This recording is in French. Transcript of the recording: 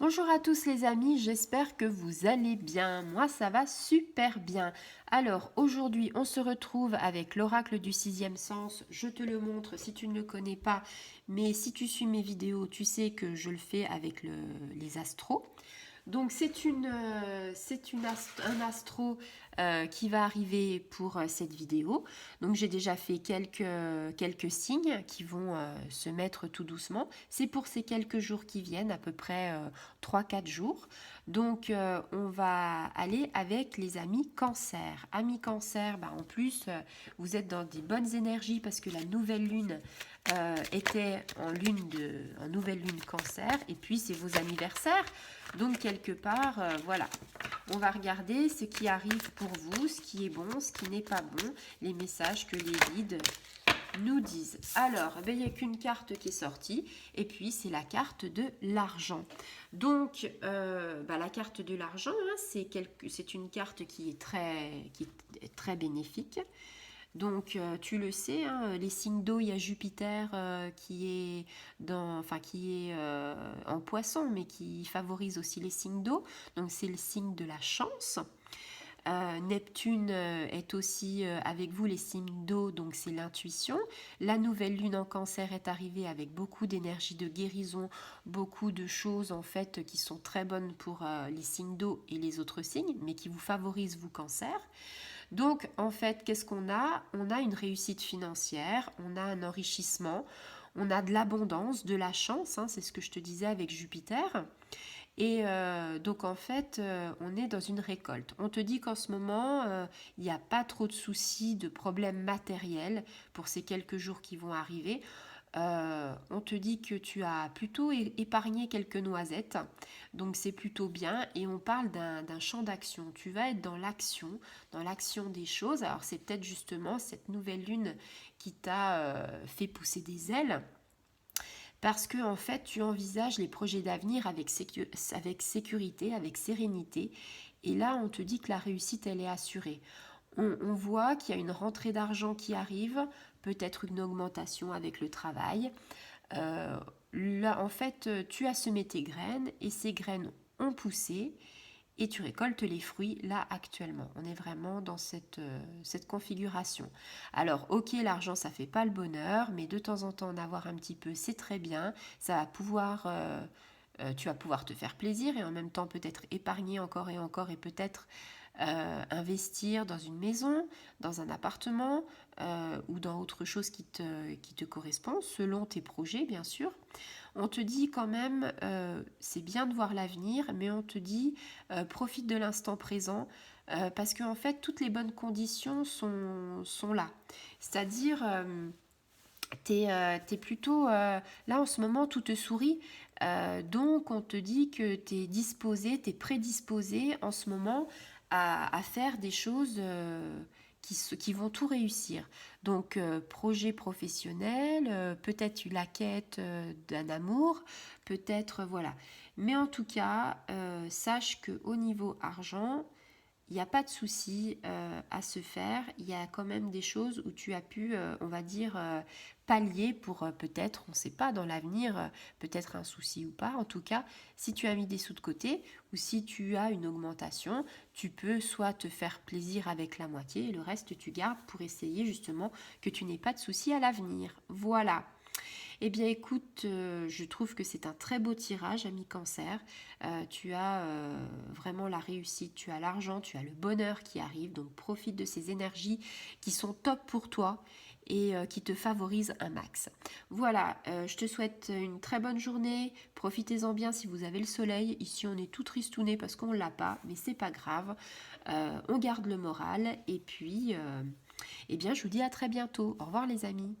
Bonjour à tous les amis, j'espère que vous allez bien. Moi ça va super bien. Alors aujourd'hui on se retrouve avec l'oracle du sixième sens. Je te le montre si tu ne le connais pas, mais si tu suis mes vidéos tu sais que je le fais avec les astros. Donc un astro qui va arriver pour cette vidéo. Donc j'ai déjà fait quelques signes qui vont se mettre tout doucement. C'est pour ces quelques jours qui viennent, à peu près 3-4 jours. Donc on va aller avec les amis cancer. Amis cancer, bah, en plus vous êtes dans des bonnes énergies parce que la nouvelle lune était en nouvelle lune cancer et puis c'est vos anniversaires. Donc quelque part, voilà, on va regarder ce qui arrive pour vous, ce qui est bon, ce qui n'est pas bon, les messages que les guides nous disent. Alors, il n'y a qu'une carte qui est sortie, et puis c'est la carte de l'argent. Donc, la carte de l'argent, hein, c'est une carte qui est très bénéfique. Donc, tu le sais, hein, les signes d'eau, il y a Jupiter qui est en poisson, mais qui favorise aussi les signes d'eau. Donc, c'est le signe de la chance. Neptune est aussi avec vous les signes d'eau, donc c'est l'intuition. La nouvelle lune en cancer est arrivée avec beaucoup d'énergie de guérison, beaucoup de choses en fait qui sont très bonnes pour les signes d'eau et les autres signes, mais qui vous favorisent vous cancer. Donc, en fait, qu'est-ce qu'on a? On a une réussite financière, on a un enrichissement, on a de l'abondance, de la chance, hein, c'est ce que je te disais avec Jupiter. Et donc, en fait, on est dans une récolte. On te dit qu'en ce moment, il n'y a pas trop de soucis, de problèmes matériels pour ces quelques jours qui vont arriver. On te dit que tu as plutôt épargné quelques noisettes, donc c'est plutôt bien. Et on parle d'un champ d'action. Tu vas être dans l'action des choses. Alors c'est peut-être justement cette nouvelle lune qui t'a fait pousser des ailes. Parce que en fait, tu envisages les projets d'avenir avec sécurité, avec sérénité. Et là, on te dit que la réussite, elle est assurée. On voit qu'il y a une rentrée d'argent qui arrive, peut-être une augmentation avec le travail. Là, en fait, tu as semé tes graines et ces graines ont poussé et tu récoltes les fruits là actuellement. On est vraiment dans cette configuration. Alors, ok, l'argent, ça fait pas le bonheur, mais de temps en temps, en avoir un petit peu, c'est très bien. Ça va pouvoir... tu vas pouvoir te faire plaisir et en même temps peut-être épargner encore et peut-être investir dans une maison, dans un appartement ou dans autre chose qui te correspond, selon tes projets bien sûr. On te dit quand même, c'est bien de voir l'avenir, mais on te dit, profite de l'instant présent, parce qu'en fait, toutes les bonnes conditions sont là. C'est-à-dire, t'es plutôt là en ce moment tout te sourit, donc on te dit que t'es disposé, t'es prédisposé en ce moment à faire des choses qui vont tout réussir. Donc projet professionnel, peut-être la quête d'un amour, peut-être voilà. Mais en tout cas, sache que au niveau argent, il n'y a pas de souci à se faire. Il y a quand même des choses où tu as pu, on va dire, pallier pour peut-être, on ne sait pas, dans l'avenir, peut-être un souci ou pas. En tout cas, si tu as mis des sous de côté ou si tu as une augmentation, tu peux soit te faire plaisir avec la moitié et le reste tu gardes pour essayer justement que tu n'aies pas de soucis à l'avenir. Voilà. Eh bien écoute, je trouve que c'est un très beau tirage, ami Cancer. Tu as vraiment la réussite, tu as l'argent, tu as le bonheur qui arrive, donc profite de ces énergies qui sont top pour toi et qui te favorisent un max. Voilà, je te souhaite une très bonne journée, profitez-en bien si vous avez le soleil. Ici on est tout tristouné parce qu'on ne l'a pas, mais c'est pas grave. On garde le moral et puis, eh bien je vous dis à très bientôt. Au revoir les amis.